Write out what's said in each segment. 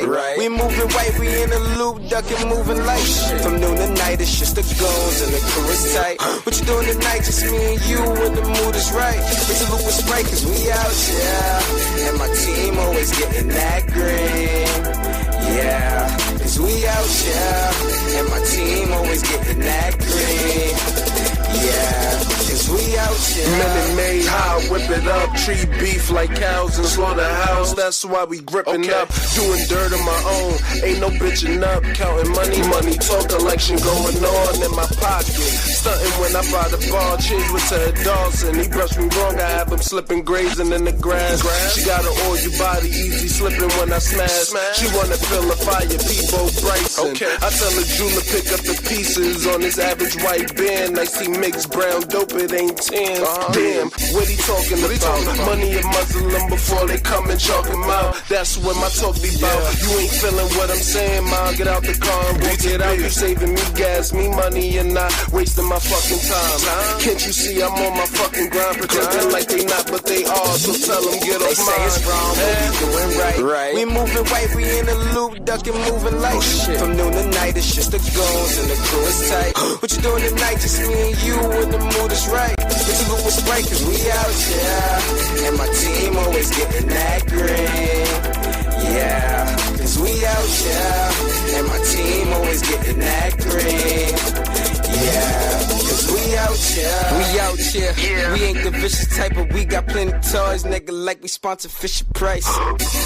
right. We moving white, we in a loop, ducking, moving light. From noon to night, it's just the goons and the crew is tight. What you doing tonight? Just me and you when the mood is right. It's a loop with Sprite, cause we out, yeah. And my team always getting that green. Yeah, cause we out, yeah. And my team always getting that green. Yeah, cause we out, yeah. Minute Maid high, whip it up. Tree beef like cows in slaughterhouse. That's why we gripping up. Doing dirt on my own. Ain't no bitching up. Counting money, talk election going on in my pocket. Stunting when I buy the ball. Change with Ted Dawson. He brushed me wrong, I have him slipping, grazing in the grass. She got an all your body, easy slipping when I smash. She wanna feel the fire, Peebo Bryson. I tell her Jula pick up the pieces on his average white band. I see mixed brown dope, it ain't 10. Damn, what he talking about? Money a Muslim before they come and chalk him out. That's what my talk be about. You ain't feeling what I'm saying, ma. Get out the car and walk it out. You saving me gas, me money, and not wasting my fucking time. Can't you see I'm on my fucking grind? Pretending like they not, but they are. So tell them get off mine. They say it's wrong, but we doing right. We moving white, we in a loop, ducking, moving light. From noon to night, it's just the goons and the crew is tight. What you doing tonight? Just me and you when the mood is right. What you look with Sprite, cause we out, yeah. And my team always getting that green. Yeah, cause we out, yeah. And my team always getting that green. Yeah, cause we out, yeah. We out, yeah. We ain't the vicious type, but we got plenty toys, nigga, like we sponsor Fisher Price.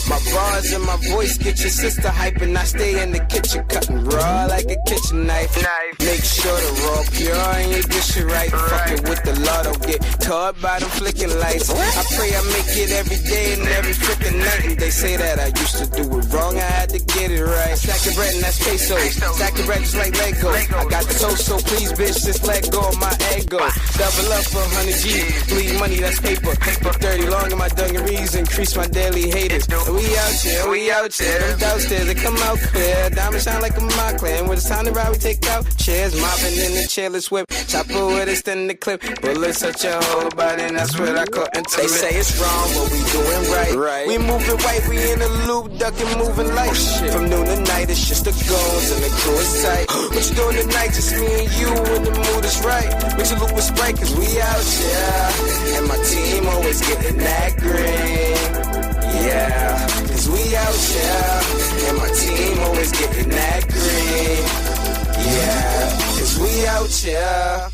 My bars and my voice get your sister hype, and I stay in the kitchen cutting raw like a kitchen knife. Make sure the raw pure and you dish it right. Fucking with the law, don't get caught by them flicking lights. I pray I make it every day and every freaking night. And they say that I used to do it wrong, I had to get it right. Stack of bread and that's pesos. Stack of bread just like Legos. I got the toast, so please, bitch, just let go of my ego. Double up for 100 G. Bleed money, that's paper. Put 30 long in my dungarees, increase my daily haters. And we out here. Them downstairs, they come out clear. Diamonds shine like a Montclair. And when it's time to ride, we take out chairs. Mopping in the chairless whip. Chopper with a extend the clip. Bullets touch your whole body, and that's what I call intimate. They say it's wrong, but we doing right. We moving white, we in a loop, ducking, moving light. From noon to night, it's just the goons and the crew is tight. What you doing tonight? Just me and you when the mood is right. What you look with Sprite, cause we out, yeah. And my team always getting that green. Yeah, cause we out, yeah. And my team always getting that green. Yeah, cause we out, yeah.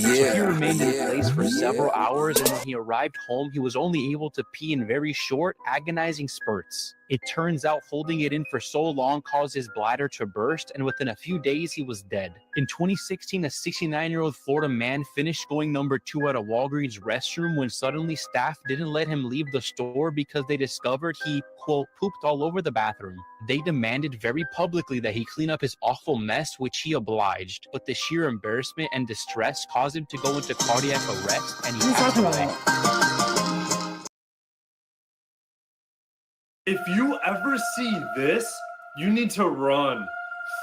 He remained in place for several hours, and when he arrived home, he was only able to pee in very short, agonizing spurts. It turns out holding it in for so long caused his bladder to burst, and within a few days, he was dead. In 2016, a 69-year-old Florida man finished going number 2 at a Walgreens restroom when suddenly staff didn't let him leave the store because they discovered he, quote, pooped all over the bathroom. They demanded very publicly that he clean up his awful mess, which he obliged, but the sheer embarrassment and distress caused him to go into cardiac arrest, and he passed away. If you ever see this, you need to run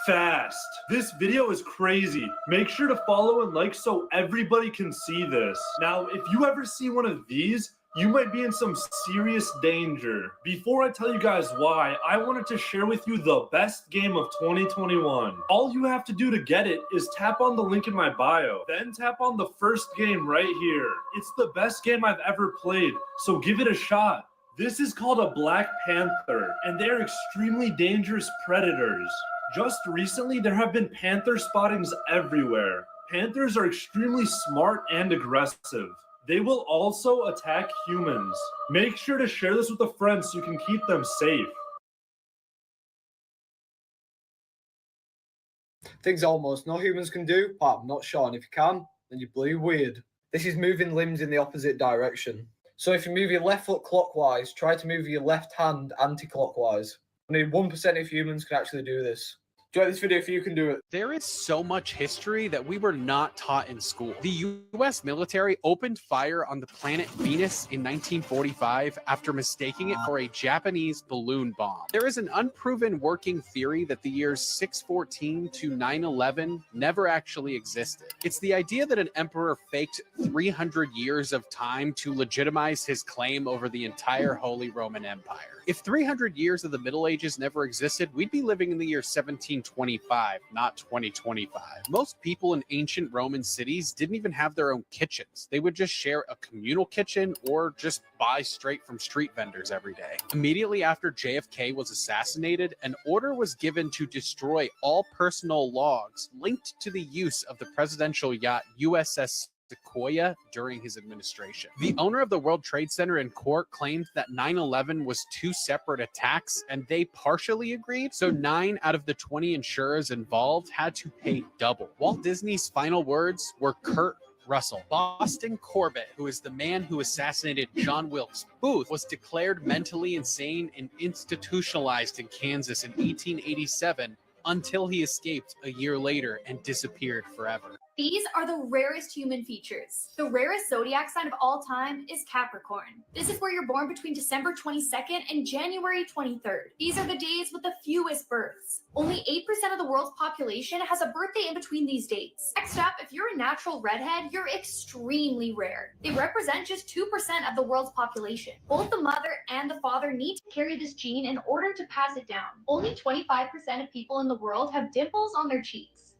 fast. This video is crazy. Make sure to follow and like so everybody can see this. Now, if you ever see one of these, you might be in some serious danger. Before I tell you guys why, I wanted to share with you the best game of 2021. All you have to do to get it is tap on the link in my bio, then tap on the first game right here. It's the best game I've ever played, so give it a shot. This is called a black panther, and they're extremely dangerous predators. Just recently, there have been panther spottings everywhere. Panthers are extremely smart and aggressive. They will also attack humans. Make sure to share this with a friend so you can keep them safe. Things almost no humans can do, but I'm not sure. And if you can, then you're bloody weird. This is moving limbs in the opposite direction. So if you move your left foot clockwise, try to move your left hand anti-clockwise. Only 1% of humans can actually do this. Do you like this video if you can do it? There is so much history that we were not taught in school. The U.S. military opened fire on the planet Venus in 1945 after mistaking it for a Japanese balloon bomb. There is an unproven working theory that the years 614 to 911 never actually existed. It's the idea that an emperor faked 300 years of time to legitimize his claim over the entire Holy Roman Empire. If 300 years of the Middle Ages never existed, we'd be living in the year 1725, not 2025. Most people in ancient Roman cities didn't even have their own kitchens. They would just share a communal kitchen or just buy straight from street vendors every day. Immediately after JFK was assassinated, an order was given to destroy all personal logs linked to the use of the presidential yacht USS Sequoia during his administration. The owner of the World Trade Center in court claimed that 9/11 was two separate attacks, and they partially agreed, so 9 out of the 20 insurers involved had to pay double. Walt Disney's final words were Kurt Russell. Boston Corbett, who is the man who assassinated John Wilkes Booth, was declared mentally insane and institutionalized in Kansas in 1887 until he escaped a year later and disappeared forever. These are the rarest human features. The rarest zodiac sign of all time is Capricorn. This is where you're born between December 22nd and January 23rd. These are the days with the fewest births. Only 8% of the world's population has a birthday in between these dates. Next up, if you're a natural redhead, you're extremely rare. They represent just 2% of the world's population. Both the mother and the father need to carry this gene in order to pass it down. Only 25% of people in the world have dimples on their cheeks.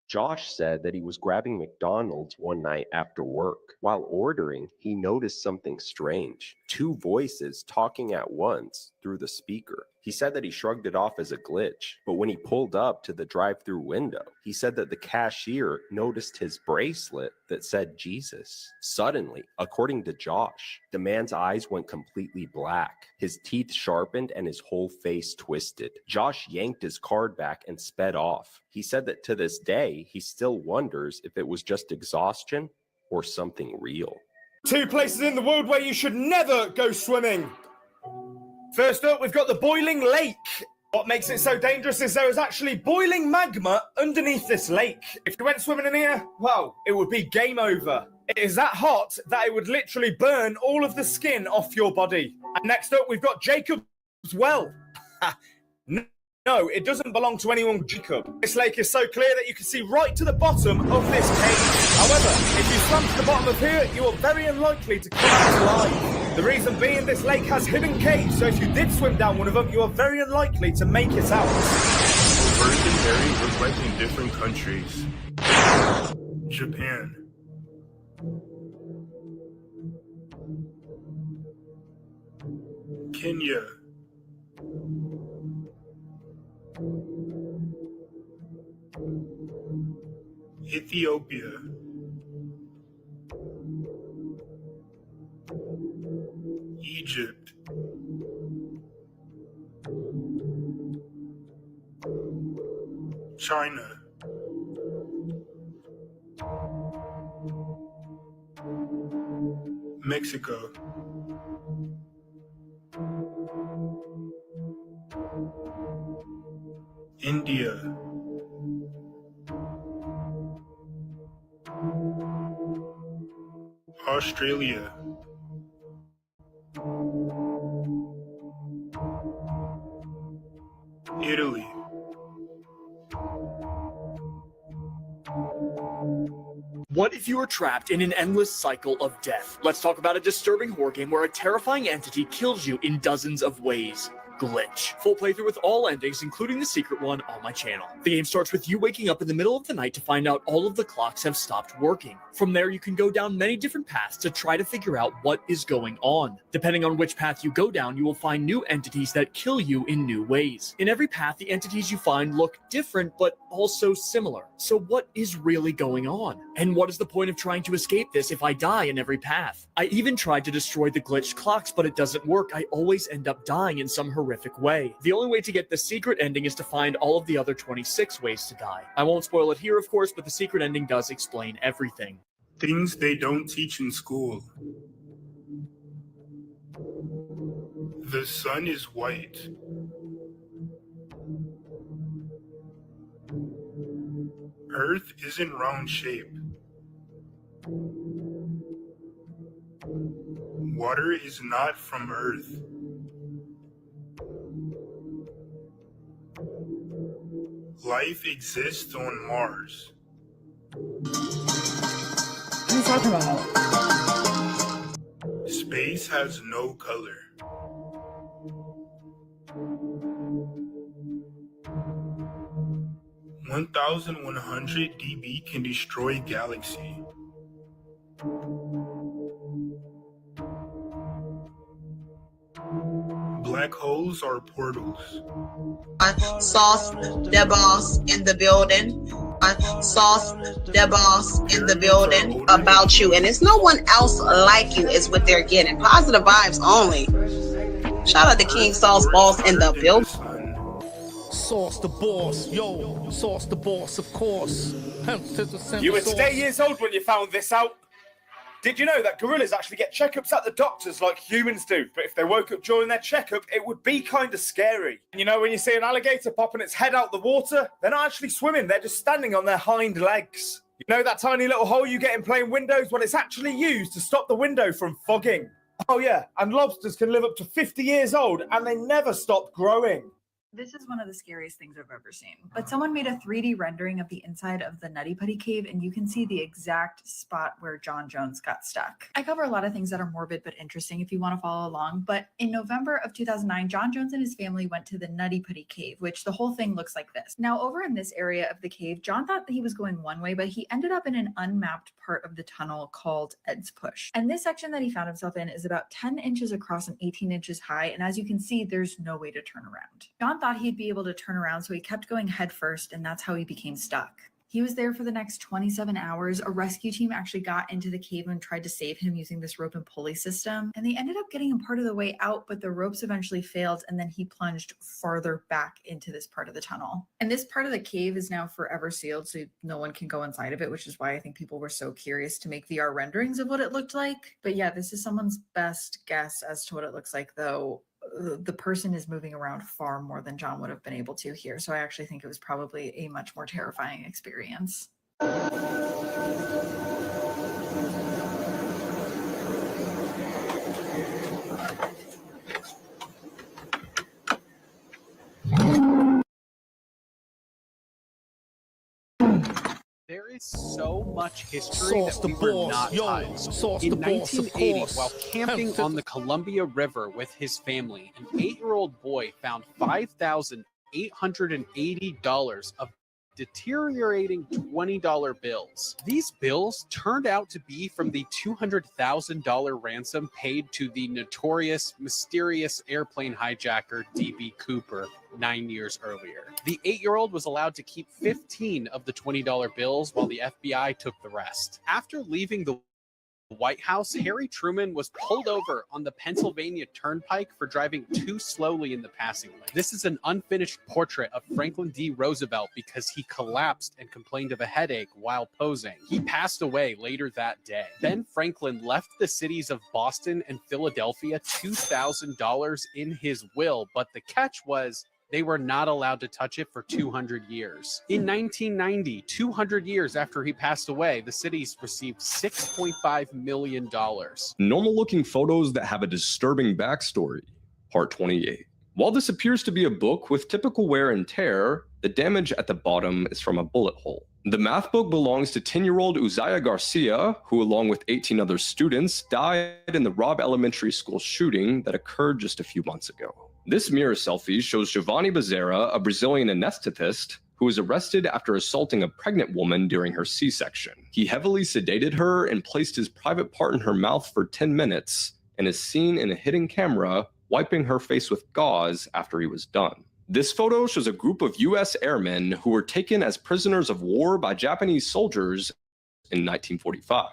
Josh said that he was grabbing McDonald's one night after work. While ordering, he noticed something strange. 2 voices talking at once through the speaker. He said that he shrugged it off as a glitch, but when he pulled up to the drive-thru window, he said that the cashier noticed his bracelet that said Jesus. Suddenly, according to Josh, the man's eyes went completely black. His teeth sharpened and his whole face twisted. Josh yanked his card back and sped off. He said that to this day, he still wonders if it was just exhaustion or something real. 2 places in the world where you should never go swimming. First up, we've got the boiling lake. What makes it so dangerous is there is actually boiling magma underneath this lake. If you went swimming in here, well, it would be game over. It is that hot that it would literally burn all of the skin off your body. And next up, we've got Jacob's Well. No, it doesn't belong to anyone Jacob. This lake is so clear that you can see right to the bottom of this cave. However, if you swam to the bottom of here, you are very unlikely to come out alive. The reason being, this lake has hidden caves, so if you did swim down one of them, you are very unlikely to make it out. Birds and berries look like in different countries. Japan. Kenya. Ethiopia. Egypt. China. Mexico. India. Australia. Italy. What if you were trapped in an endless cycle of death? Let's talk about a disturbing horror game where a terrifying entity kills you in dozens of ways. Glitch. Full playthrough with all endings, including the secret one, on my channel. The game starts with you waking up in the middle of the night to find out all of the clocks have stopped working. From there, you can go down many different paths to try to figure out what is going on. Depending on which path you go down, you will find new entities that kill you in new ways. In every path, the entities you find look different, but also similar. So what is really going on? And what is the point of trying to escape this if I die in every path? I even tried to destroy the glitched clocks, but it doesn't work. I always end up dying in some horrific way. The only way to get the secret ending is to find all of the other 26 ways to die. I won't spoil it here, of course, but the secret ending does explain everything. Things they don't teach in school. The sun is white. Earth isn't round shape. Water is not from Earth. Life exists on Mars. What are you talking about? Space has no color. (1,100 dB can destroy galaxy. Black holes are portals. Sauce the boss in the building. Sauce the boss in the building about you, and it's no one else like you is what they're getting. Positive vibes only. Shout out to King Sauce Boss in the building. Sauce the boss, yo, Sauce the boss, of course. You were today years old when you found this out. Did you know that gorillas actually get checkups at the doctors like humans do? But if they woke up during their checkup, it would be kind of scary. You know, when you see an alligator popping its head out the water, they're not actually swimming, they're just standing on their hind legs. You know that tiny little hole you get in plain windows? Well, it's actually used to stop the window from fogging. Oh yeah, and lobsters can live up to 50 years old and they never stop growing. This is one of the scariest things I've ever seen. But someone made a 3D rendering of the inside of the Nutty Putty Cave, and you can see the exact spot where John Jones got stuck. I cover a lot of things that are morbid but interesting if you want to follow along. But in November of 2009, John Jones and his family went to the Nutty Putty Cave, which the whole thing looks like this. Now, over in this area of the cave, John thought that he was going one way, but he ended up in an unmapped part of the tunnel called Ed's Push. And this section that he found himself in is about 10 inches across and 18 inches high. And as you can see, there's no way to turn around. John thought he'd be able to turn around, so he kept going head first, and that's how he became stuck. He was there for the next 27 hours. A rescue team actually got into the cave and tried to save him using this rope and pulley system, and they ended up getting him part of the way out, but the ropes eventually failed, and then he plunged farther back into this part of the tunnel. And this part of the cave is now forever sealed, so no one can go inside of it, which is why I think people were so curious to make VR renderings of what it looked like. But yeah, this is someone's best guess as to what it looks like, though the person is moving around far more than John would have been able to here. So I actually think it was probably a much more terrifying experience. There is so much history that we were not taught in school. In 1980, while camping on the Columbia River with his family, an 8-year-old boy found $5,880 of deteriorating $20 bills. These bills turned out to be from the $200,000 ransom paid to the notorious, mysterious airplane hijacker D.B. Cooper 9 years earlier. The 8-year-old was allowed to keep 15 of the $20 bills while the FBI took the rest. After leaving the White House, Harry Truman was pulled over on the Pennsylvania Turnpike for driving too slowly in the passing lane. This is an unfinished portrait of Franklin D. Roosevelt because he collapsed and complained of a headache while posing. He passed away later that day. Ben Franklin left the cities of Boston and Philadelphia $2,000 in his will, but the catch was they were not allowed to touch it for 200 years. In 1990, 200 years after he passed away, the cities received $6.5 million. Normal-looking photos that have a disturbing backstory. Part 28. While this appears to be a book with typical wear and tear, the damage at the bottom is from a bullet hole. The math book belongs to 10-year-old Uzziah Garcia, who along with 18 other students died in the Robb Elementary School shooting that occurred just a few months ago. This mirror selfie shows Giovanni Bezerra, a Brazilian anesthetist, who was arrested after assaulting a pregnant woman during her C-section. He heavily sedated her and placed his private part in her mouth for 10 minutes, and is seen in a hidden camera wiping her face with gauze after he was done. This photo shows a group of US airmen who were taken as prisoners of war by Japanese soldiers in 1945.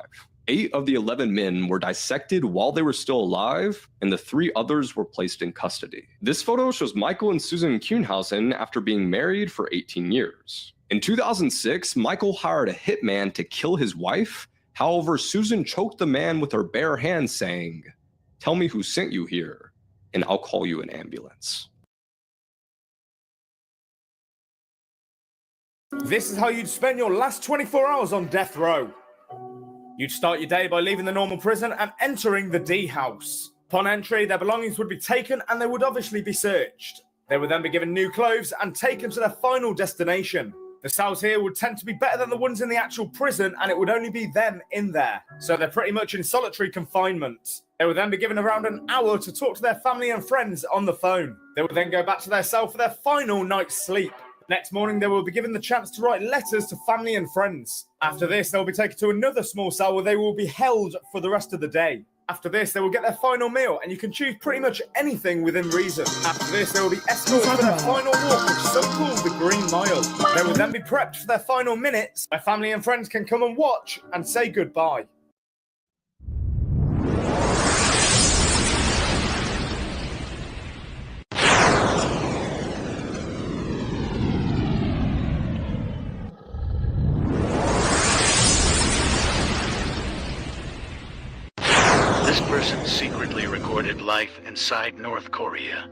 8 of the 11 men were dissected while they were still alive, and the 3 others were placed in custody. This photo shows Michael and Susan Kuhnhausen after being married for 18 years. In 2006, Michael hired a hitman to kill his wife. However, Susan choked the man with her bare hands, saying, "Tell me who sent you here, and I'll call you an ambulance." This is how you'd spend your last 24 hours on death row. You'd start your day by leaving the normal prison and entering the D house. Upon entry, their belongings would be taken and they would obviously be searched. They would then be given new clothes and taken to their final destination. The cells here would tend to be better than the ones in the actual prison, and it would only be them in there. So they're pretty much in solitary confinement. They would then be given around an hour to talk to their family and friends on the phone. They would then go back to their cell for their final night's sleep. Next morning, they will be given the chance to write letters to family and friends. After this, they'll be taken to another small cell where they will be held for the rest of the day. After this, they will get their final meal, and you can choose pretty much anything within reason. After this, they will be escorted for their final walk, which some call the Green Mile. They will then be prepped for their final minutes, where family and friends can come and watch and say goodbye. This person secretly recorded life inside North Korea.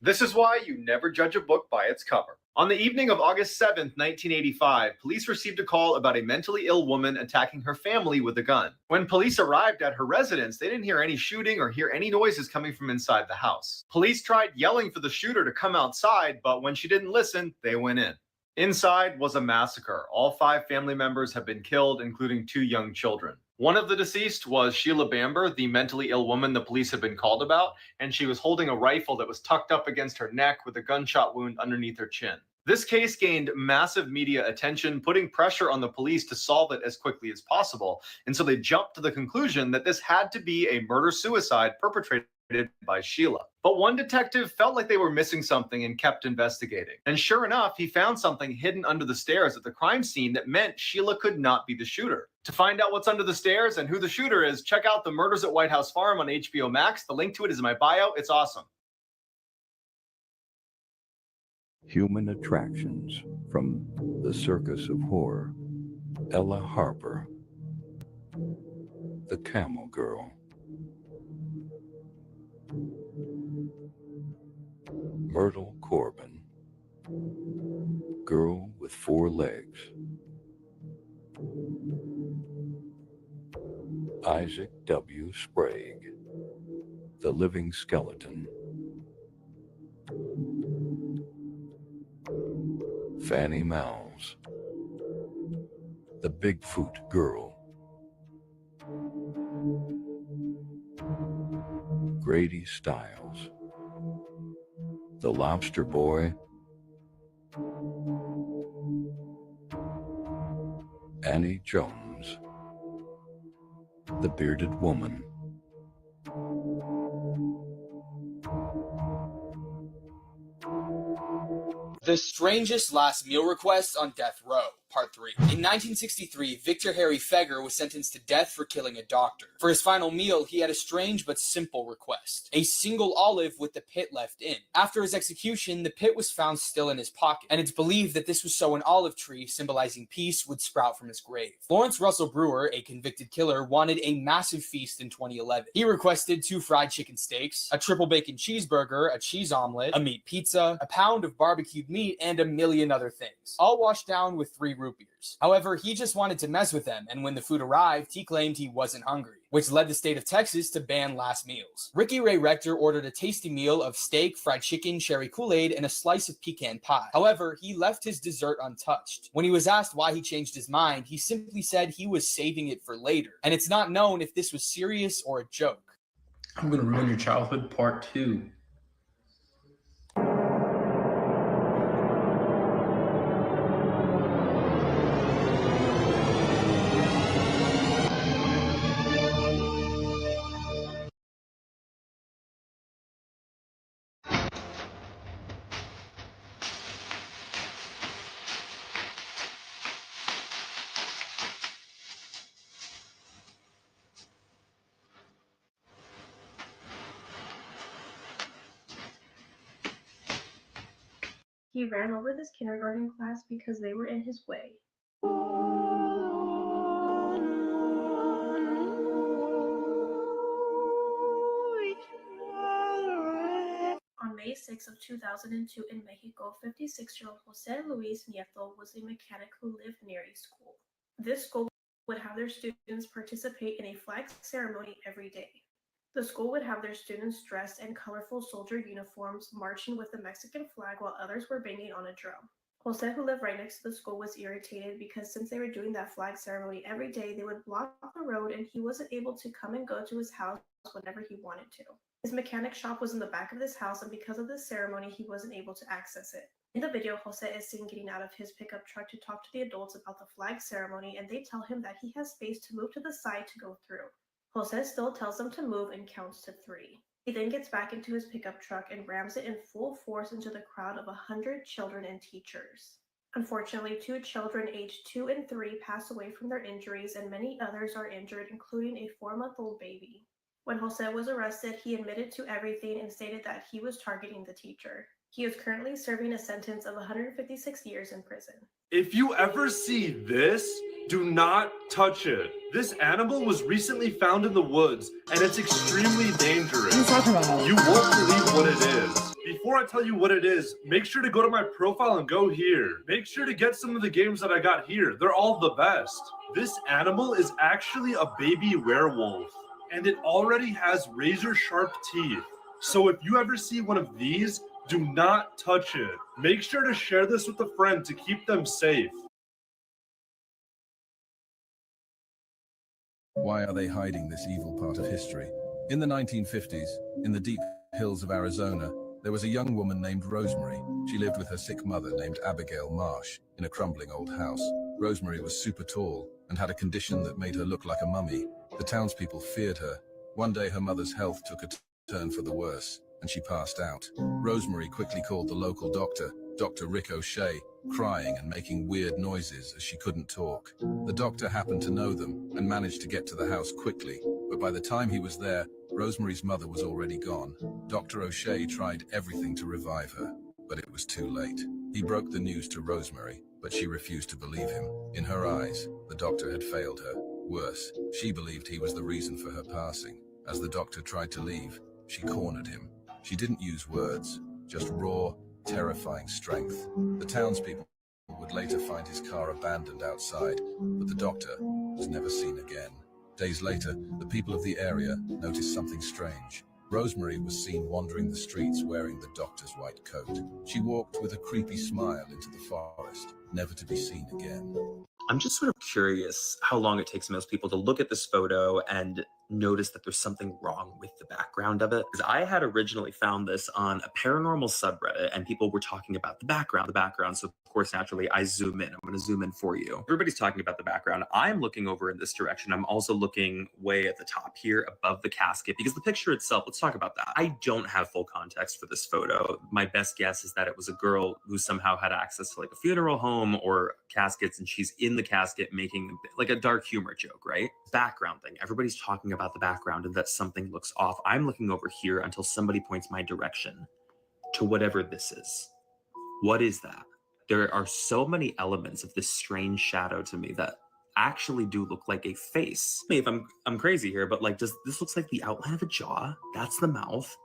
This is why you never judge a book by its cover. On the evening of August 7th, 1985, police received a call about a mentally ill woman attacking her family with a gun. When police arrived at her residence, they didn't hear any shooting or hear any noises coming from inside the house. Police tried yelling for the shooter to come outside, but when she didn't listen, they went in. Inside was a massacre. All 5 family members have been killed, including 2 young children. One of the deceased was Sheila Bamber, the mentally ill woman the police had been called about, and she was holding a rifle that was tucked up against her neck with a gunshot wound underneath her chin. This case gained massive media attention, putting pressure on the police to solve it as quickly as possible, and so they jumped to the conclusion that this had to be a murder-suicide perpetrated by Sheila. But one detective felt like they were missing something and kept investigating. And sure enough, he found something hidden under the stairs at the crime scene that meant Sheila could not be the shooter. To find out what's under the stairs and who the shooter is, check out The Murders at White House Farm on HBO Max. The link to it is in my bio. It's awesome. Human Attractions from the Circus of Horror. Ella Harper. The Camel Girl. Myrtle Corbin. Girl with 4 legs. Isaac W. Sprague. The Living Skeleton. Fanny Mal's. The Bigfoot Girl. Grady Stiles. The Lobster Boy. Annie Jones. The Bearded Woman. The Strangest Last Meal Request on Death Row, Part 3. In 1963, Victor Harry Feger was sentenced to death for killing a doctor. For his final meal, he had a strange but simple request: a single olive with the pit left in. After his execution, the pit was found still in his pocket, and it's believed that this was so an olive tree, symbolizing peace, would sprout from his grave. Lawrence Russell Brewer, a convicted killer, wanted a massive feast in 2011. He requested 2 fried chicken steaks, a triple bacon cheeseburger, a cheese omelet, a meat pizza, a pound of barbecued meat, and a million other things, all washed down with 3 root beers. However, he just wanted to mess with them, and when the food arrived, he claimed he wasn't hungry, which led the state of Texas to ban last meals. Ricky Ray Rector ordered a tasty meal of steak, fried chicken, cherry Kool-Aid, and a slice of pecan pie. However, he left his dessert untouched. When he was asked why he changed his mind, he simply said he was saving it for later, and it's not known if this was serious or a joke. I'm gonna ruin your childhood, Part 2. He ran over this kindergarten class because they were in his way. On May 6 of 2002 in Mexico, 56-year-old Jose Luis Nieto was a mechanic who lived near a school. This school would have their students participate in a flag ceremony every day. The school would have their students dressed in colorful soldier uniforms, marching with the Mexican flag while others were banging on a drum. Jose, who lived right next to the school, was irritated because since they were doing that flag ceremony every day, they would block the road and he wasn't able to come and go to his house whenever he wanted to. His mechanic shop was in the back of this house, and because of this ceremony, he wasn't able to access it. In the video, Jose is seen getting out of his pickup truck to talk to the adults about the flag ceremony, and they tell him that he has space to move to the side to go through. Jose still tells them to move and counts to 3. He then gets back into his pickup truck and rams it in full force into the crowd of 100 children and teachers. Unfortunately, 2 children aged 2 and 3 pass away from their injuries, and many others are injured, including a 4-month-old baby. When Jose was arrested, he admitted to everything and stated that he was targeting the teacher. He is currently serving a sentence of 156 years in prison. If you ever see this, do not touch it. This animal was recently found in the woods, and it's extremely dangerous. You won't believe what it is. Before I tell you what it is, make sure to go to my profile and go here. Make sure to get some of the games that I got here. They're all the best. This animal is actually a baby werewolf, and it already has razor-sharp teeth. So if you ever see one of these, do not touch it. Make sure to share this with a friend to keep them safe. Why are they hiding this evil part of history? In the 1950s, in the deep hills of Arizona, there was a young woman named Rosemary. She lived with her sick mother named Abigail Marsh in a crumbling old house. Rosemary was super tall and had a condition that made her look like a mummy. The townspeople feared her. One day her mother's health took a turn for the worse, and she passed out. Rosemary quickly called the local doctor, Dr. Rick O'Shea, crying and making weird noises as she couldn't talk. The doctor happened to know them and managed to get to the house quickly, but by the time he was there, Rosemary's mother was already gone. Dr. O'Shea tried everything to revive her, but it was too late. He broke the news to Rosemary, but she refused to believe him. In her eyes, the doctor had failed her. Worse, she believed he was the reason for her passing. As the doctor tried to leave, she cornered him. She didn't use words, just raw, terrifying strength. The townspeople would later find his car abandoned outside, but the doctor was never seen again. Days later, the people of the area noticed something strange. Rosemary was seen wandering the streets wearing the doctor's white coat. She walked with a creepy smile into the forest, never to be seen again. I'm just sort of curious how long it takes most people to look at this photo and notice that there's something wrong with the background of it. Because I had originally found this on a paranormal subreddit and people were talking about the background. So of course, naturally, I zoom in. I'm going to zoom in for you. Everybody's talking about the background. I'm looking over in this direction. I'm also looking way at the top here above the casket because the picture itself, let's talk about that. I don't have full context for this photo. My best guess is that it was a girl who somehow had access to like a funeral home or caskets and she's in the casket making like a dark humor joke, right? Background thing. Everybody's talking about the background and that something looks off. I'm looking over here until somebody points my direction to whatever this is. What is that? There are so many elements of this strange shadow to me that actually do look like a face. Maybe if I'm crazy here, but like, does this looks like the outline of a jaw? That's the mouth.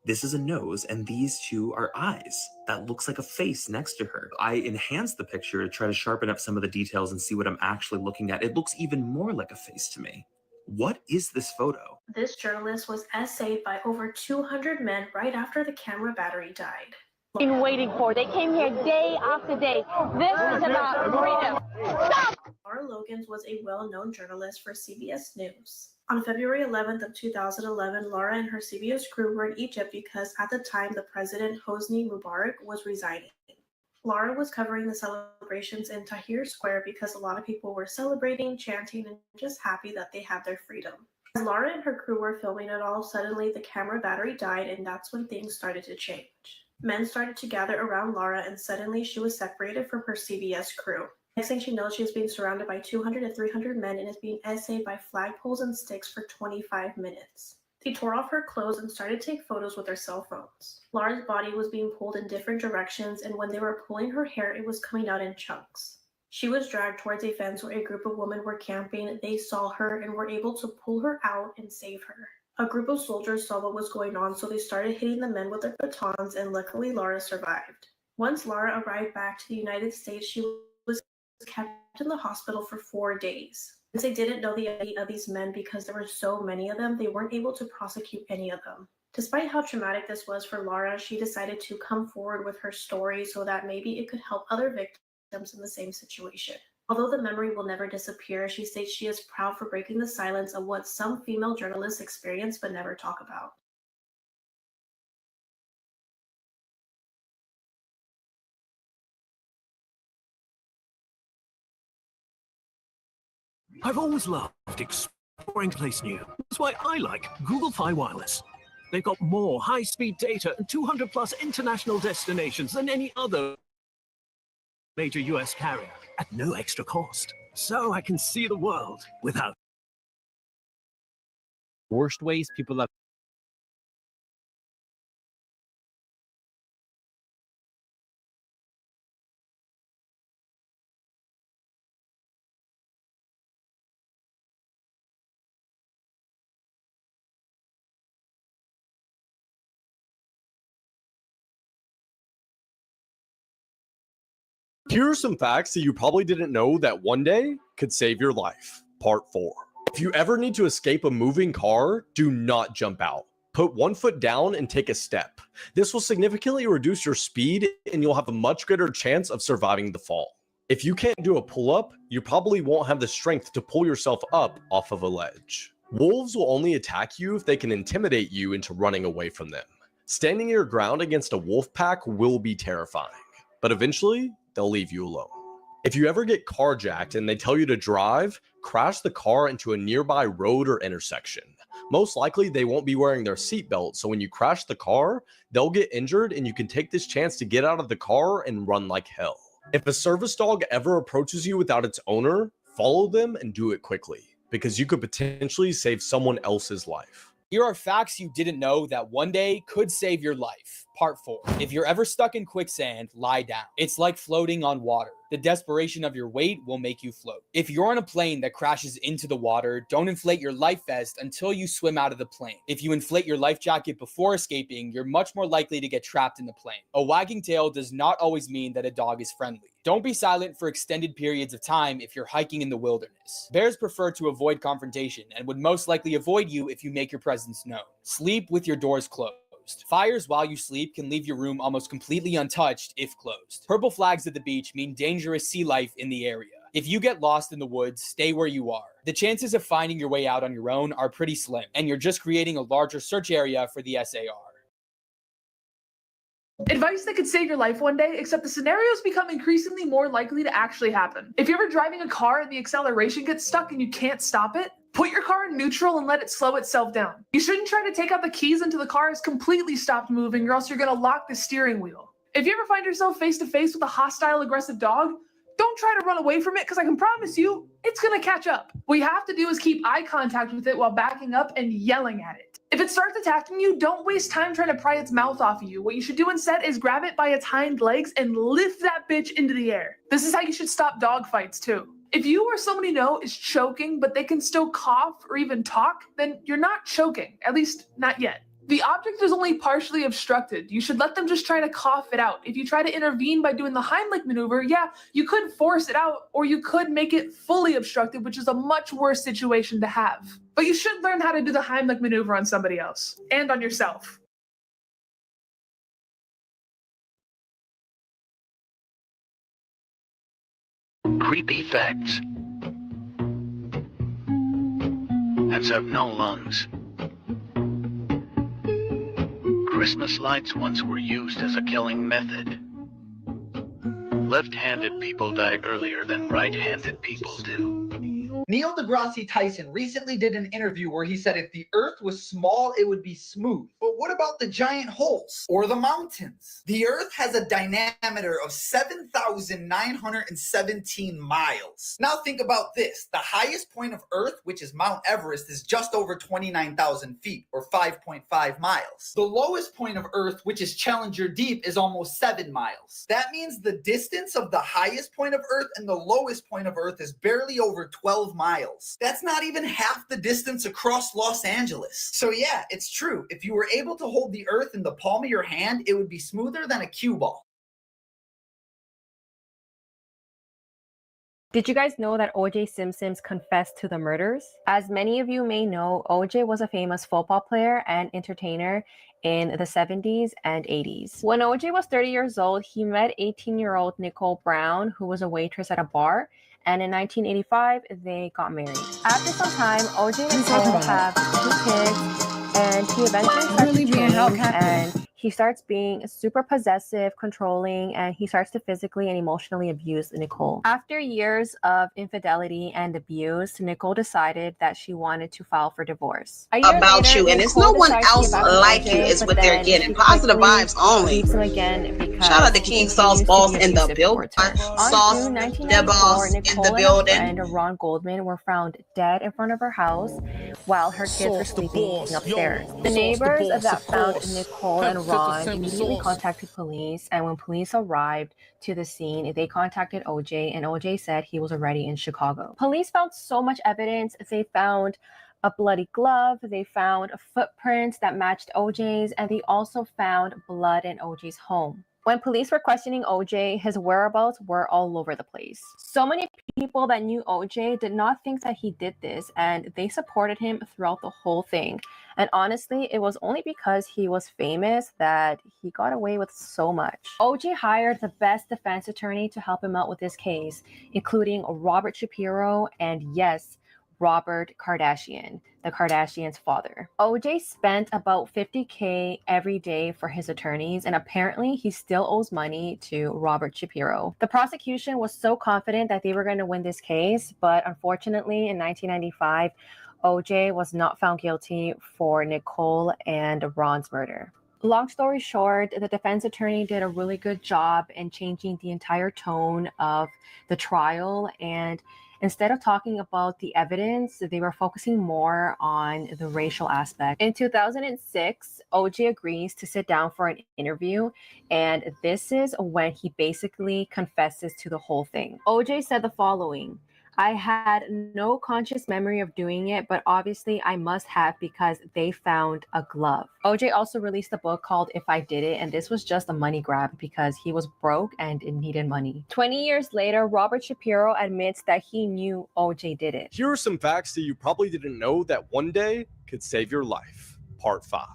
This is a nose, and these two are eyes. That looks like a face next to her. I enhanced the picture to try to sharpen up some of the details and see what I'm actually looking at. It looks even more like a face to me. What is this photo? This journalist was essayed by over 200 men right after the camera battery died. Been waiting for. They came here day after day. This is about freedom. Stop! Laura Logans was a well-known journalist for CBS News. On February 11th of 2011, Laura and her CBS crew were in Egypt because at the time the president Hosni Mubarak was resigning. Laura was covering the celebrations in Tahrir Square because a lot of people were celebrating, chanting, and just happy that they had their freedom. As Laura and her crew were filming it all, suddenly the camera battery died, and that's when things started to change. Men started to gather around Laura, and suddenly she was separated from her CBS crew. Next thing she knows, she was being surrounded by 200 to 300 men and is being essayed by flagpoles and sticks for 25 minutes. They tore off her clothes and started to take photos with their cell phones. Laura's body was being pulled in different directions, and when they were pulling her hair, it was coming out in chunks. She was dragged towards a fence where a group of women were camping. They saw her and were able to pull her out and save her. A group of soldiers saw what was going on, so they started hitting the men with their batons, and luckily Laura survived. Once Laura arrived back to the United States, she was kept in the hospital for 4 days. Since they didn't know the identity of these men because there were so many of them, they weren't able to prosecute any of them. Despite how traumatic this was for Laura, she decided to come forward with her story so that maybe it could help other victims in the same situation. Although the memory will never disappear, she states she is proud for breaking the silence of what some female journalists experience but never talk about. I've always loved exploring a place new. That's why I like Google Fi Wireless. They've got more high-speed data and 200+ international destinations than any other major US carrier at no extra cost. So I can see the world without. Worst ways people have. Here are some facts that you probably didn't know that one day could save your life. Part 4. If you ever need to escape a moving car, do not jump out. Put one foot down and take a step. This will significantly reduce your speed and you'll have a much greater chance of surviving the fall. If you can't do a pull-up, you probably won't have the strength to pull yourself up off of a ledge. Wolves will only attack you if they can intimidate you into running away from them. Standing your ground against a wolf pack will be terrifying, but eventually, they'll leave you alone. If you ever get carjacked and they tell you to drive, crash the car into a nearby road or intersection. Most likely they won't be wearing their seatbelt, so when you crash the car, they'll get injured and you can take this chance to get out of the car and run like hell. If a service dog ever approaches you without its owner, follow them and do it quickly, because you could potentially save someone else's life. Here are facts you didn't know that one day could save your life. Part 4. If you're ever stuck in quicksand, lie down. It's like floating on water. The desperation of your weight will make you float. If you're on a plane that crashes into the water, don't inflate your life vest until you swim out of the plane. If you inflate your life jacket before escaping, you're much more likely to get trapped in the plane. A wagging tail does not always mean that a dog is friendly. Don't be silent for extended periods of time if you're hiking in the wilderness. Bears prefer to avoid confrontation and would most likely avoid you if you make your presence known. Sleep with your doors closed. Fires while you sleep can leave your room almost completely untouched if closed. Purple flags at the beach mean dangerous sea life in the area. If you get lost in the woods, stay where you are. The chances of finding your way out on your own are pretty slim, and you're just creating a larger search area for the SAR. Advice that could save your life one day, except the scenarios become increasingly more likely to actually happen. If you're ever driving a car and the acceleration gets stuck and you can't stop it, put your car in neutral and let it slow itself down. You shouldn't try to take out the keys until the car has completely stopped moving, or else you're going to lock the steering wheel. If you ever find yourself face to face with a hostile, aggressive dog, don't try to run away from it, because I can promise you, it's going to catch up. What you have to do is keep eye contact with it while backing up and yelling at it. If it starts attacking you, don't waste time trying to pry its mouth off of you. What you should do instead is grab it by its hind legs and lift that bitch into the air. This is how you should stop dog fights too. If you or somebody you know is choking, but they can still cough or even talk, then you're not choking, at least not yet. The object is only partially obstructed. You should let them just try to cough it out. If you try to intervene by doing the Heimlich maneuver, yeah, you could force it out, or you could make it fully obstructed, which is a much worse situation to have. But you should learn how to do the Heimlich maneuver on somebody else, and on yourself. Creepy facts. Hens have no lungs. Christmas lights once were used as a killing method. Left-handed people die earlier than right-handed people do. Neil deGrasse Tyson recently did an interview where he said if the Earth was small, it would be smooth. But what about the giant holes? Or the mountains? The Earth has a diameter of 7,917 miles. Now think about this. The highest point of Earth, which is Mount Everest, is just over 29,000 feet, or 5.5 miles. The lowest point of Earth, which is Challenger Deep, is almost 7 miles. That means the distance of the highest point of Earth and the lowest point of Earth is barely over 12 miles. That's not even half the distance across Los Angeles. So yeah, it's true. If you were able to hold the Earth in the palm of your hand, it would be smoother than a cue ball. Did you guys know that O.J. Simpson confessed to the murders? As many of you may know, O.J. was a famous football player and entertainer in the 70s and 80s. When O.J. was 30 years old, he met 18-year-old Nicole Brown, who was a waitress at a bar, and in 1985, they got married. After some time, O.J. and Nicole have 2 kids, and he eventually starts to change, and he starts being super possessive, controlling, and he starts to physically and emotionally abuse Nicole. After years of infidelity and abuse, Nicole decided that she wanted to file for divorce. About you, and it's no one else like you is what they're getting. Positive vibes only. Leaves him again because Shout out to King Sauce Boss in the building. Sauce, the boss in the building. And Ron Goldman were found dead in front of her house while her kids were sleeping upstairs. The neighbors that found Nicole and Ron immediately contacted police, and when police arrived to the scene, they contacted OJ, and OJ said he was already in Chicago. Police found so much evidence. They found a bloody glove, they found footprints that matched OJ's, and they also found blood in OJ's home. When police were questioning OJ, his whereabouts were all over the place. So many people that knew OJ did not think that he did this, and they supported him throughout the whole thing. And honestly, it was only because he was famous that he got away with so much. OJ hired the best defense attorney to help him out with this case, including Robert Shapiro and, yes, Robert Kardashian, the Kardashians' father. OJ spent about $50K every day for his attorneys, and apparently he still owes money to Robert Shapiro. The prosecution was so confident that they were going to win this case, but unfortunately in 1995, OJ was not found guilty for Nicole and Ron's murder. Long story short, the defense attorney did a really good job in changing the entire tone of the trial, and instead of talking about the evidence, they were focusing more on the racial aspect. In 2006, OJ agrees to sit down for an interview, and this is when he basically confesses to the whole thing. OJ said the following: "I had no conscious memory of doing it, but obviously I must have because they found a glove." OJ also released a book called If I Did It, and this was just a money grab because he was broke and needed money. 20 years later, Robert Shapiro admits that he knew OJ did it. Here are some facts that you probably didn't know that one day could save your life. Part 5.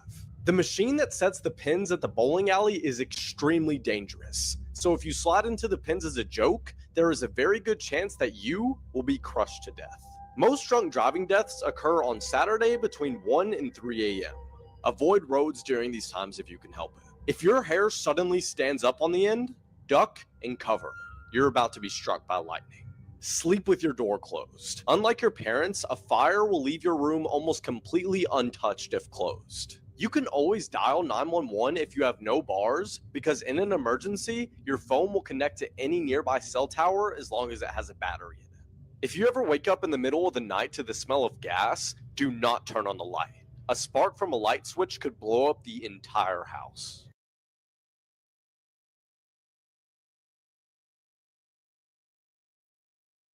The machine that sets the pins at the bowling alley is extremely dangerous. So if you slide into the pins as a joke, there is a very good chance that you will be crushed to death. Most drunk driving deaths occur on Saturday between 1 and 3 a.m. Avoid roads during these times if you can help it. If your hair suddenly stands up on the end, duck and cover. You're about to be struck by lightning. Sleep with your door closed. Unlike your parents, a fire will leave your room almost completely untouched if closed. You can always dial 911 if you have no bars, because in an emergency, your phone will connect to any nearby cell tower as long as it has a battery in it. If you ever wake up in the middle of the night to the smell of gas, do not turn on the light. A spark from a light switch could blow up the entire house.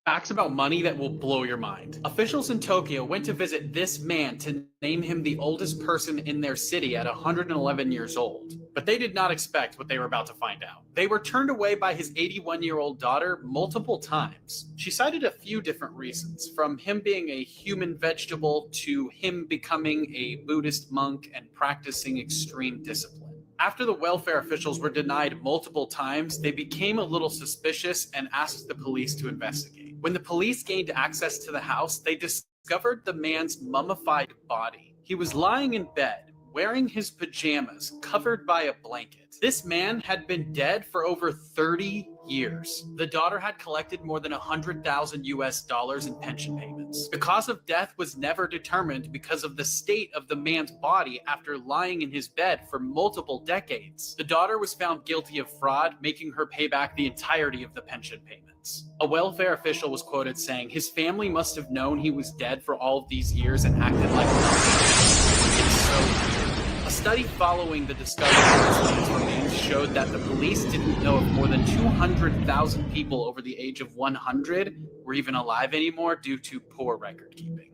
Facts about money that will blow your mind. Officials in Tokyo went to visit this man to name him the oldest person in their city at 111 years old. But they did not expect what they were about to find out. They were turned away by his 81-year-old daughter multiple times. She cited a few different reasons, from him being a human vegetable to him becoming a Buddhist monk and practicing extreme discipline. After the welfare officials were denied multiple times, they became a little suspicious and asked the police to investigate. When the police gained access to the house, they discovered the man's mummified body. He was lying in bed, wearing his pajamas, covered by a blanket. This man had been dead for over 30 years. The daughter had collected more than $100,000 in pension payments. The cause of death was never determined because of the state of the man's body after lying in his bed for multiple decades. The daughter was found guilty of fraud, making her pay back the entirety of the pension payments. A welfare official was quoted saying, "His family must have known he was dead for all of these years and acted like nothing." It's so weird. A study following the discovery of this man's remains showed that the police didn't know if more than 200,000 people over the age of 100 were even alive anymore due to poor record keeping.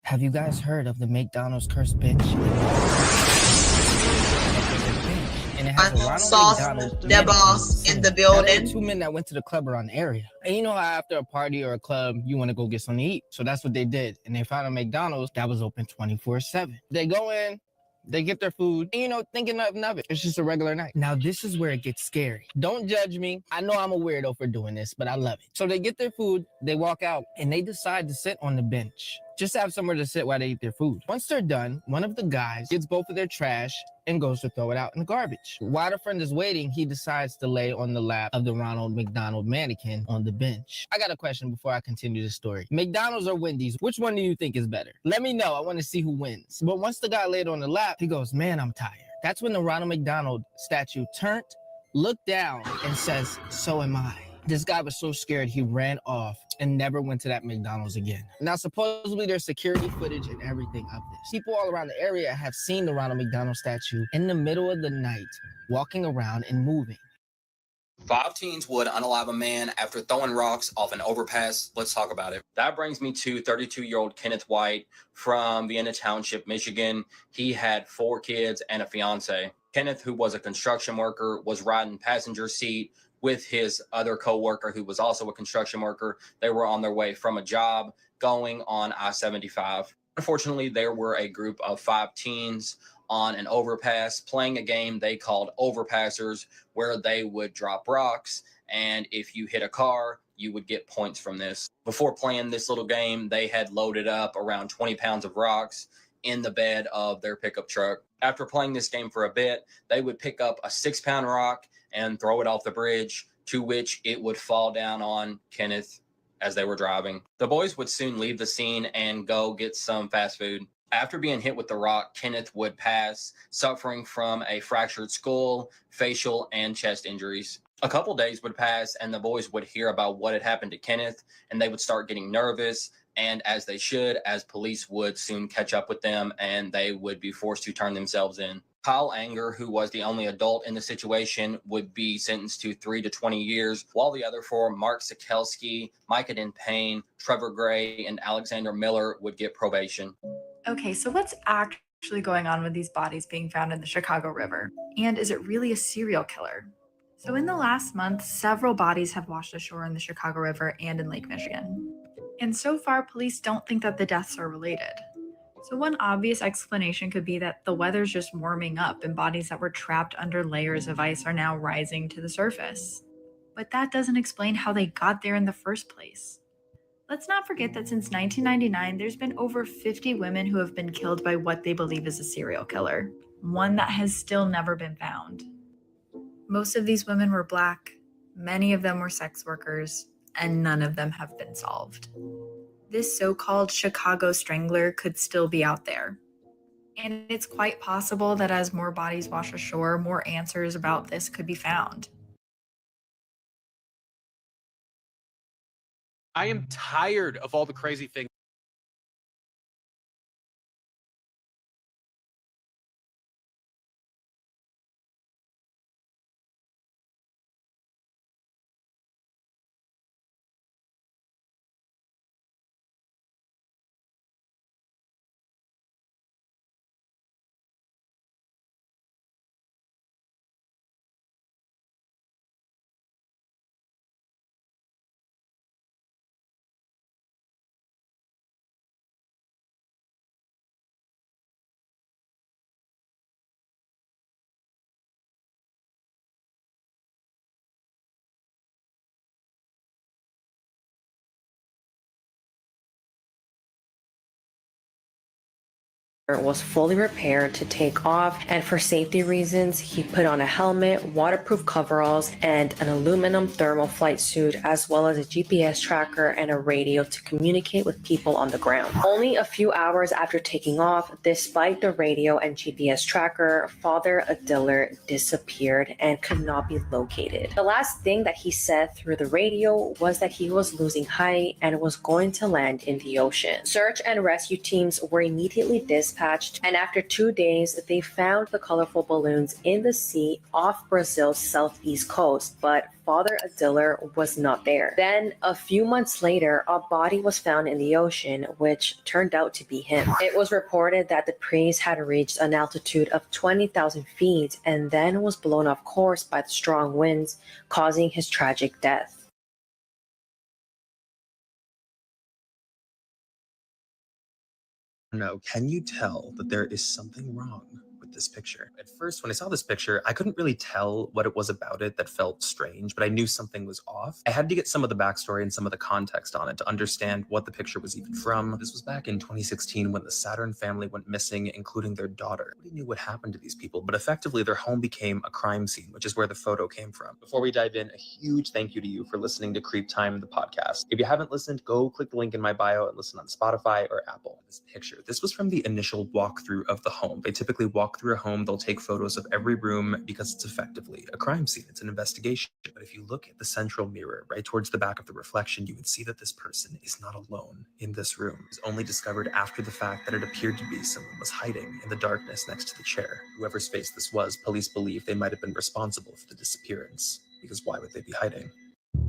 Have you guys heard of the McDonald's cursed bench? And it has a Ronald Sauce, McDonald the boss in the building. Two men that went to the club around the area. And you know how after a party or a club, you want to go get something to eat. So that's what they did. And they found a McDonald's that was open 24/7. They go in, they get their food, and, thinking nothing of it. It's just a regular night. Now, this is where it gets scary. Don't judge me. I know I'm a weirdo for doing this, but I love it. So they get their food, they walk out, and they decide to sit on the bench. Just have somewhere to sit while they eat their food. Once they're done, one of the guys gets both of their trash and goes to throw it out in the garbage. While the friend is waiting, he decides to lay on the lap of the Ronald McDonald mannequin on the bench. I got a question before I continue the story. McDonald's or Wendy's, which one do you think is better? Let me know. I want to see who wins. But once the guy laid on the lap, he goes, "Man, I'm tired." That's when the Ronald McDonald statue turned, looked down, and says, "So am I." This guy was so scared he ran off and never went to that McDonald's again. Now, supposedly there's security footage and everything of this. People all around the area have seen the Ronald McDonald statue in the middle of the night, walking around and moving. 5 teens would unalive a man after throwing rocks off an overpass. Let's talk about it. That brings me to 32-year-old Kenneth White from Vienna Township, Michigan. He had 4 kids and a fiance. Kenneth, who was a construction worker, was riding passenger seat with his other coworker who was also a construction worker. They were on their way from a job going on I-75. Unfortunately, there were a group of 5 teens on an overpass playing a game they called Overpassers, where they would drop rocks, and if you hit a car, you would get points from this. Before playing this little game, they had loaded up around 20 pounds of rocks in the bed of their pickup truck. After playing this game for a bit, they would pick up a 6-pound rock and throw it off the bridge, to which it would fall down on Kenneth as they were driving. The boys would soon leave the scene and go get some fast food. After being hit with the rock, Kenneth would pass, suffering from a fractured skull, facial, and chest injuries. A couple days would pass, and the boys would hear about what had happened to Kenneth, and they would start getting nervous, and as they should, as police would soon catch up with them, and they would be forced to turn themselves in. Kyle Anger, who was the only adult in the situation, would be sentenced to 3 to 20 years, while the other 4, Mark Sikelski, Micah Den Payne, Trevor Gray, and Alexander Miller, would get probation. Okay, so what's actually going on with these bodies being found in the Chicago River? And is it really a serial killer? So in the last month, several bodies have washed ashore in the Chicago River and in Lake Michigan. And so far, police don't think that the deaths are related. So one obvious explanation could be that the weather's just warming up and bodies that were trapped under layers of ice are now rising to the surface. But that doesn't explain how they got there in the first place. Let's not forget that since 1999, there's been over 50 women who have been killed by what they believe is a serial killer, one that has still never been found. Most of these women were Black, many of them were sex workers, and none of them have been solved. This so-called Chicago Strangler could still be out there. And it's quite possible that as more bodies wash ashore, more answers about this could be found. I am tired of all the crazy things was fully repaired to take off, and for safety reasons, he put on a helmet, waterproof coveralls, and an aluminum thermal flight suit, as well as a GPS tracker and a radio to communicate with people on the ground. Only a few hours after taking off, despite the radio and GPS tracker, Father Adiller disappeared and could not be located. The last thing that he said through the radio was that he was losing height and was going to land in the ocean. Search and rescue teams were immediately dispatched, and after 2 days, they found the colorful balloons in the sea off Brazil's southeast coast, but Father Adiller was not there. Then, a few months later, a body was found in the ocean, which turned out to be him. It was reported that the priest had reached an altitude of 20,000 feet and then was blown off course by the strong winds, causing his tragic death. No, can you tell that there is something wrong with this picture? At first, when I saw this picture, I couldn't really tell what it was about it that felt strange, but I knew something was off. I had to get some of the backstory and some of the context on it to understand what the picture was even from. This was back in 2016 when the Saturn family went missing, including their daughter. Nobody knew what happened to these people, but effectively their home became a crime scene, which is where the photo came from. Before we dive in, a huge thank you to you for listening to Creep Time, the podcast. If you haven't listened, go click the link in my bio and listen on Spotify or Apple. This picture, this was from the initial walkthrough of the home. They typically walk through a home, they'll take photos of every room because it's effectively a crime scene. It's an investigation. But if you look at the central mirror, right towards the back of the reflection, you would see that this person is not alone in this room. It was only discovered after the fact that it appeared to be someone was hiding in the darkness next to the chair. Whoever's face this was, police believe they might have been responsible for the disappearance, because why would they be hiding?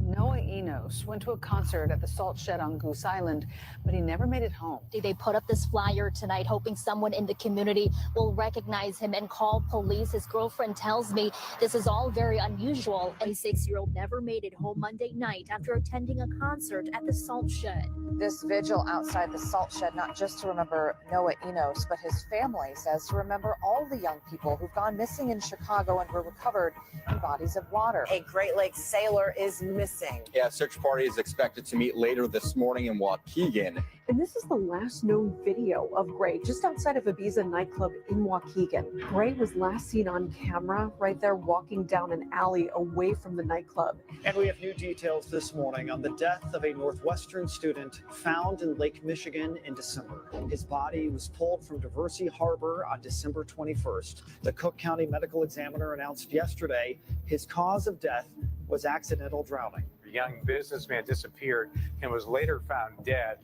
Noah Enos went to a concert at the Salt Shed on Goose Island, but he never made it home. They put up this flyer tonight hoping someone in the community will recognize him and call police. His girlfriend tells me this is all very unusual. A 6-year-old never made it home Monday night after attending a concert at the Salt Shed. This vigil outside the Salt Shed, not just to remember Noah Enos, but his family says to remember all the young people who've gone missing in Chicago and were recovered in bodies of water. A Great Lakes sailor is missing. Yeah, a search party is expected to meet later this morning in Waukegan. And this is the last known video of Gray just outside of Ibiza nightclub in Waukegan. Gray was last seen on camera right there walking down an alley away from the nightclub. And we have new details this morning on the death of a Northwestern student found in Lake Michigan in December. His body was pulled from Diversey Harbor on December 21st. The Cook County Medical Examiner announced yesterday his cause of death was accidental drowning. A young businessman disappeared and was later found dead.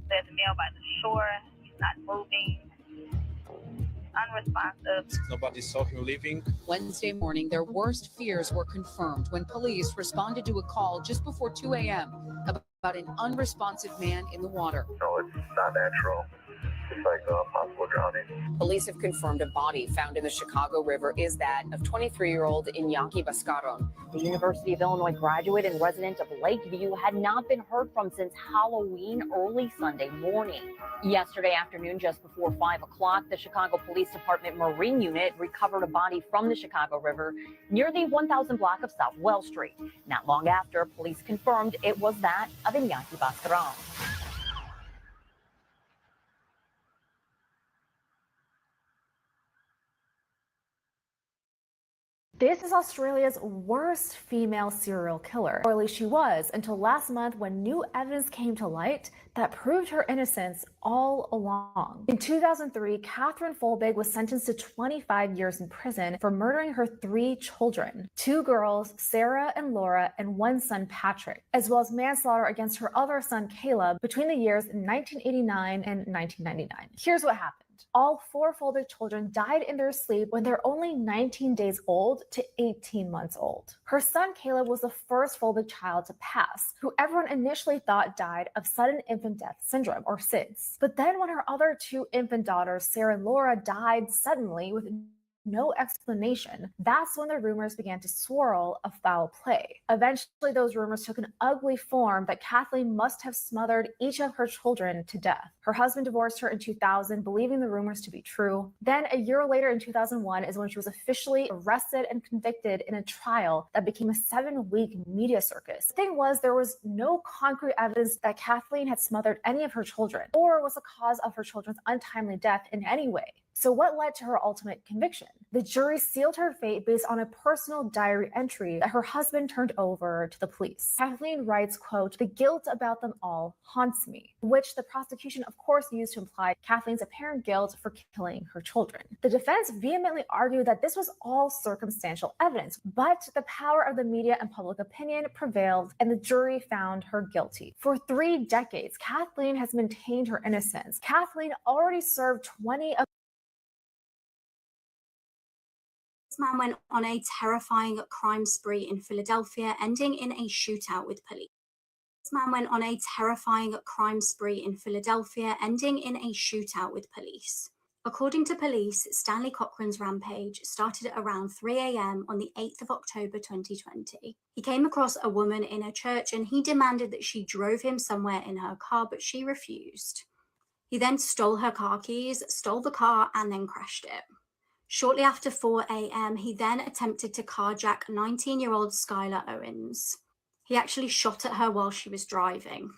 There's a male by the shore. He's not moving. Unresponsive. Nobody saw him leaving. Wednesday morning, their worst fears were confirmed when police responded to a call just before 2 a.m. about an unresponsive man in the water. No, it's not natural. It's like possible drowning. Police have confirmed a body found in the Chicago River is that of 23-year-old Iñaki Bascaron. The University of Illinois graduate and resident of Lakeview had not been heard from since Halloween early Sunday morning. Yesterday afternoon, just before 5 o'clock, the Chicago Police Department Marine Unit recovered a body from the Chicago River near the 1000 block of South Wells Street. Not long after, police confirmed it was that of Iñaki Bascaron. This is Australia's worst female serial killer, or at least she was, until last month when new evidence came to light that proved her innocence all along. In 2003, Catherine Folbig was sentenced to 25 years in prison for murdering her 3 children, 2 girls, Sarah and Laura, and 1 son, Patrick, as well as manslaughter against her other son, Caleb, between the years 1989 and 1999. Here's what happened. All 4 Folbig children died in their sleep when they're only 19 days old to 18 months old. Her son Caleb was the first Folbig child to pass, who everyone initially thought died of sudden infant death syndrome, or SIDS. But then when her other 2 infant daughters, Sarah and Laura, died suddenly with no explanation, that's when the rumors began to swirl of foul play. Eventually, those rumors took an ugly form that Kathleen must have smothered each of her children to death. Her husband divorced her in 2000, believing the rumors to be true. Then, a year later in 2001 is when she was officially arrested and convicted in a trial that became a 7-week media circus. The thing was, there was no concrete evidence that Kathleen had smothered any of her children or was the cause of her children's untimely death in any way. So what led to her ultimate conviction? The jury sealed her fate based on a personal diary entry that her husband turned over to the police. Kathleen writes, quote, "The guilt about them all haunts me," which the prosecution of course used to imply Kathleen's apparent guilt for killing her children. The defense vehemently argued that this was all circumstantial evidence, but the power of the media and public opinion prevailed and the jury found her guilty. For 3 decades, Kathleen has maintained her innocence. Kathleen already served 20 of This man went on a terrifying crime spree in Philadelphia, ending in a shootout with police. This man went on a terrifying crime spree in Philadelphia, ending in a shootout with police. According to police, Stanley Cochran's rampage started at around 3 a.m. on the 8th of October 2020. He came across a woman in a church and he demanded that she drove him somewhere in her car, but she refused. He then stole her car keys, stole the car, and then crashed it. Shortly after 4 a.m., he then attempted to carjack 19-year-old Skylar Owens. He actually shot at her while she was driving.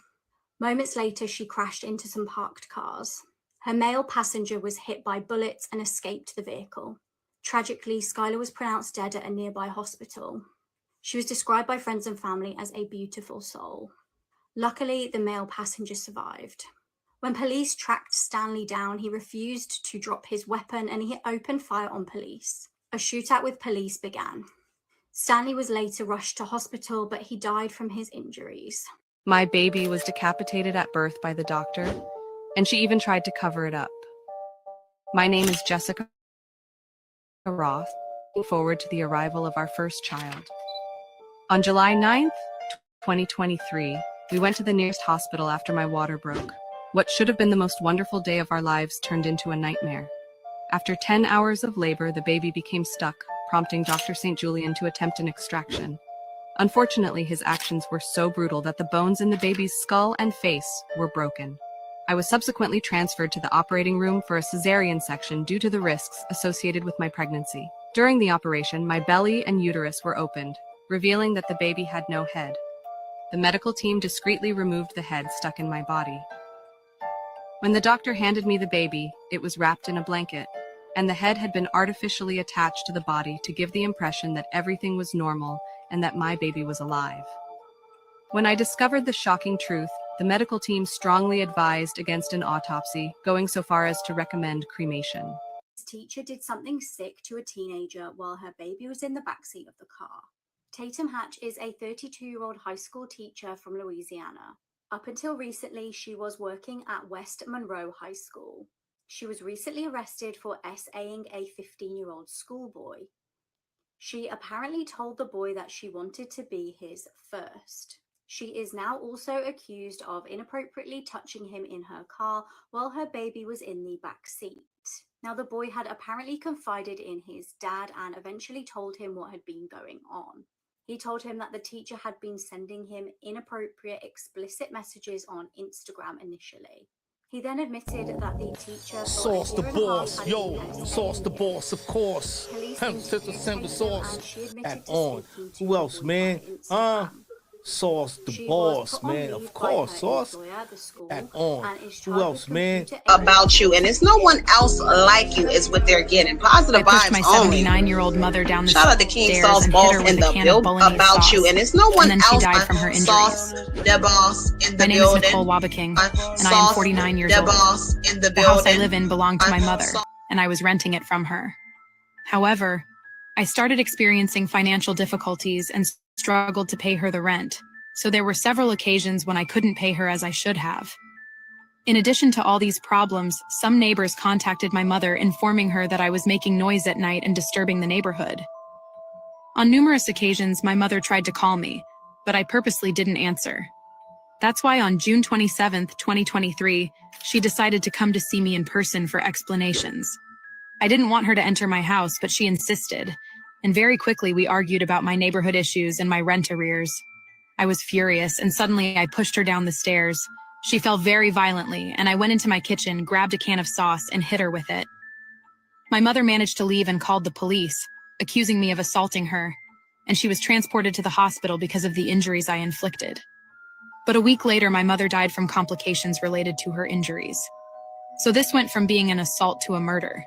Moments later, she crashed into some parked cars. Her male passenger was hit by bullets and escaped the vehicle. Tragically, Skylar was pronounced dead at a nearby hospital. She was described by friends and family as a beautiful soul. Luckily, the male passenger survived. When police tracked Stanley down, he refused to drop his weapon and he opened fire on police. A shootout with police began. Stanley was later rushed to hospital, but he died from his injuries. My baby was decapitated at birth by the doctor, and she even tried to cover it up. My name is Jessica Roth. Looking forward to the arrival of our first child. On July 9th, 2023, we went to the nearest hospital after my water broke. What should have been the most wonderful day of our lives turned into a nightmare. After 10 hours of labor, the baby became stuck, prompting Dr. St. Julian to attempt an extraction. Unfortunately, his actions were so brutal that the bones in the baby's skull and face were broken. I was subsequently transferred to the operating room for a cesarean section due to the risks associated with my pregnancy. During the operation, my belly and uterus were opened, revealing that the baby had no head. The medical team discreetly removed the head stuck in my body. When the doctor handed me the baby, it was wrapped in a blanket, and the head had been artificially attached to the body to give the impression that everything was normal and that my baby was alive. When I discovered the shocking truth, the medical team strongly advised against an autopsy, going so far as to recommend cremation. His teacher did something sick to a teenager while her baby was in the backseat of the car. Tatum Hatch is a 32-year-old high school teacher from Louisiana. Up until recently, she was working at West Monroe High School. She was recently arrested for SAing a 15-year-old schoolboy. She apparently told the boy that she wanted to be his first. She is now also accused of inappropriately touching him in her car while her baby was in the back seat. Now, the boy had apparently confided in his dad and eventually told him what had been going on. He told him that the teacher had been sending him inappropriate, explicit messages on Instagram initially. He then admitted that the teacher Sauce the boss, yo, sauce the boss, of course. Sister Simple Sauce. At on. Who else, man? Sauce the boss, man. Of course, Sauce. At on. Who else, man? About you, and it's no one else like you is what they're getting. Positive I pushed vibes my only. 79-year-old mother down the Shout out to King stairs Sauce and Boss hit her in with a the can build of bolognese about sauce. you, and it's no one And then she else. died from her injuries. Sauce the boss in the My name building. is Nicole Wabaking, and I am Sauce 49 years the old. boss in the The house I building. live in belonged to my mother, and I was renting it from her. However, I started experiencing financial difficulties and struggled to pay her the rent, so there were several occasions when I couldn't pay her as I should have. In addition to all these problems, some neighbors contacted my mother informing her that I was making noise at night and disturbing the neighborhood. On numerous occasions, my mother tried to call me, but I purposely didn't answer. That's why on June 27th, 2023, she decided to come to see me in person for explanations. I didn't want her to enter my house, but she insisted. And very quickly, we argued about my neighborhood issues and my rent arrears. I was furious, and suddenly I pushed her down the stairs. She fell very violently, and I went into my kitchen, grabbed a can of sauce, and hit her with it. My mother managed to leave and called the police, accusing me of assaulting her, and she was transported to the hospital because of the injuries I inflicted. But a week later, my mother died from complications related to her injuries. So this went from being an assault to a murder.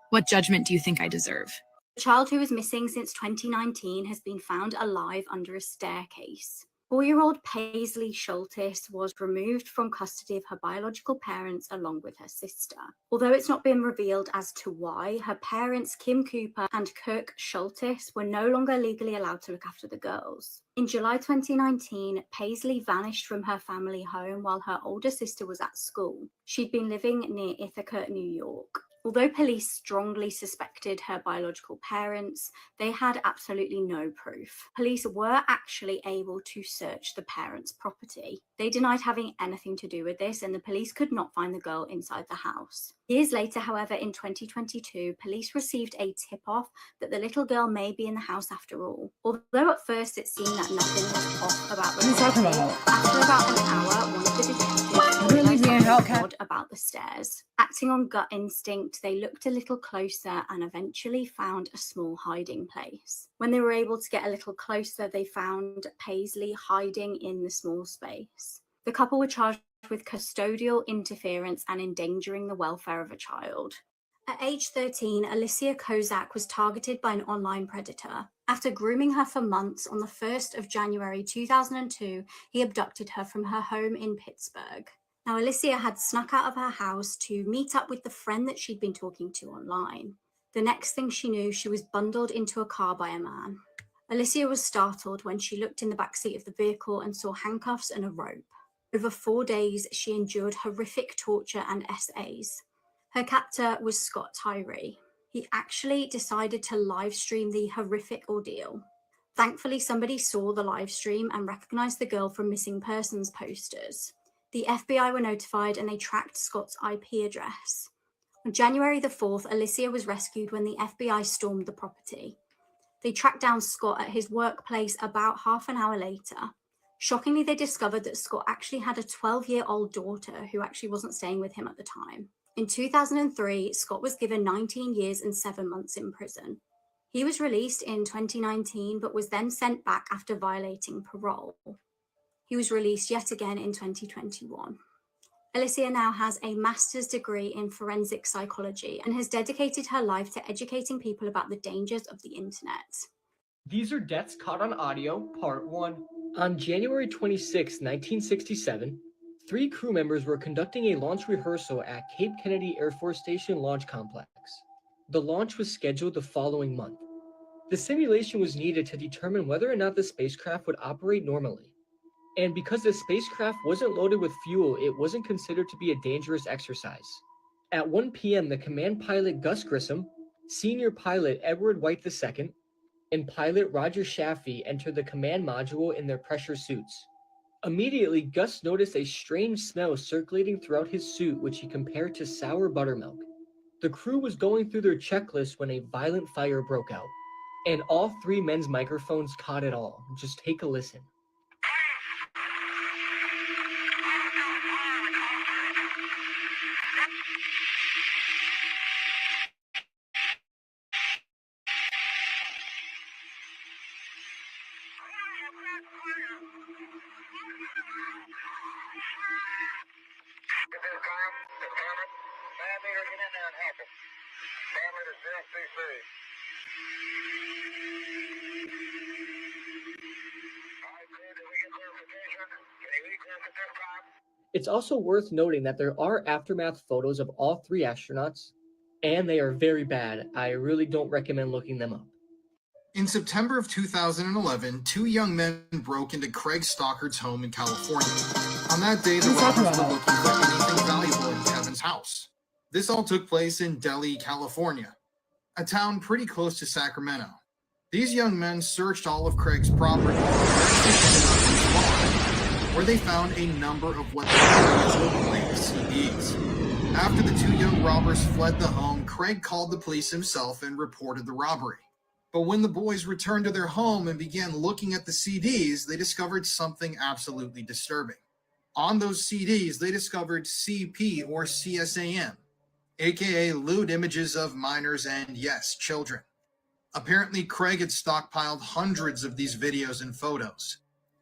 What judgment do you think I deserve? The child who was missing since 2019 has been found alive under a staircase. 4-year-old Paisley Schultes was removed from custody of her biological parents along with her sister. Although it's not been revealed as to why, her parents Kim Cooper and Kirk Schultes were no longer legally allowed to look after the girls. In July 2019, Paisley vanished from her family home while her older sister was at school. She'd been living near Ithaca, New York. Although police strongly suspected her biological parents, they had absolutely no proof. Police were actually able to search the parents' property. They denied having anything to do with this, and the police could not find the girl inside the house. Years later, however, in 2022, police received a tip-off that the little girl may be in the house after all. Although at first it seemed that nothing was off about the property, after about an hour, one of the detectives odd about the stairs. Acting on gut instinct, they looked a little closer and eventually found a small hiding place. When they were able to get a little closer, they found Paisley hiding in the small space. The couple were charged with custodial interference and endangering the welfare of a child. At age 13, Alicia Kozak was targeted by an online predator. After grooming her for months, on the 1st of January 2002, he abducted her from her home in Pittsburgh. Now, Alicia had snuck out of her house to meet up with the friend that she'd been talking to online. The next thing she knew, she was bundled into a car by a man. Alicia was startled when she looked in the backseat of the vehicle and saw handcuffs and a rope. Over 4 days, she endured horrific torture and essays. Her captor was Scott Tyree. He actually decided to live stream the horrific ordeal. Thankfully, somebody saw the live stream and recognized the girl from missing persons posters. The FBI were notified and they tracked Scott's IP address. On January the 4th, Alicia was rescued when the FBI stormed the property. They tracked down Scott at his workplace about half an hour later. Shockingly, they discovered that Scott actually had a 12-year-old daughter who actually wasn't staying with him at the time. In 2003, Scott was given 19 years and 7 months in prison. He was released in 2019, but was then sent back after violating parole. He was released yet again in 2021. Alicia now has a master's degree in forensic psychology and has dedicated her life to educating people about the dangers of the internet. These are deaths caught on audio, part 1. On January 26, 1967, 3 crew members were conducting a launch rehearsal at Cape Kennedy Air Force Station Launch Complex. The launch was scheduled the following month. The simulation was needed to determine whether or not the spacecraft would operate normally. And because the spacecraft wasn't loaded with fuel, it wasn't considered to be a dangerous exercise. At 1 p.m., the command pilot Gus Grissom, senior pilot Edward White II, and pilot Roger Shaffey entered the command module in their pressure suits. Immediately, Gus noticed a strange smell circulating throughout his suit, which he compared to sour buttermilk. The crew was going through their checklist when a violent fire broke out, and all 3 men's microphones caught it all. Just take a listen. It's also worth noting that there are aftermath photos of all 3 astronauts, and they are very bad. I really don't recommend looking them up. In September of 2011, 2 young men broke into Craig Stockard's home in California. On that day, the robbers were looking for anything valuable in Kevin's house. This all took place in Delhi, California, a town pretty close to Sacramento. These young men searched all of Craig's property. where they found a number of what they called blank CDs. After the two young robbers fled the home, Craig called the police himself and reported the robbery. But when the boys returned to their home and began looking at the CDs, they discovered something absolutely disturbing. On those CDs, they discovered CP or CSAM, aka lewd images of minors and, yes, children. Apparently, Craig had stockpiled hundreds of these videos and photos,